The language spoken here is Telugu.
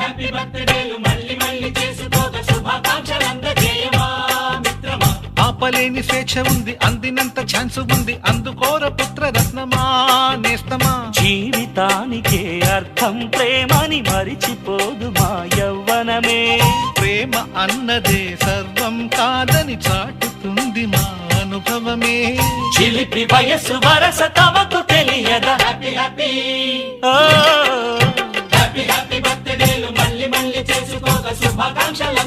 హ్యాపీ బర్త్డేలు మళ్ళీ మళ్ళీ చేసుకోక శుభాకాంక్షలందజేయమా మిత్రమా. ఆపలేని స్వేచ్ఛ ఉంది, అందినంత ఛాన్స్ ఉంది, అందుకోర పుత్ర రత్నమా నేస్తమా. జీవితానికే అర్థం ప్రేమని మరిచిపోదు మా యవ్వనమే. ప్రేమ అన్నదే సర్వం కాదని చాటుతుంది మా అనుభవమే. చిలిపి వయస్సు వరస తమకు తెలియదా. హ్యాపీ హ్యాపీ ఓ హ్యాపీ హ్యాపీ బర్త్డేలు మళ్ళీ మళ్ళీ చేసుకోక శుభాకాంక్షలు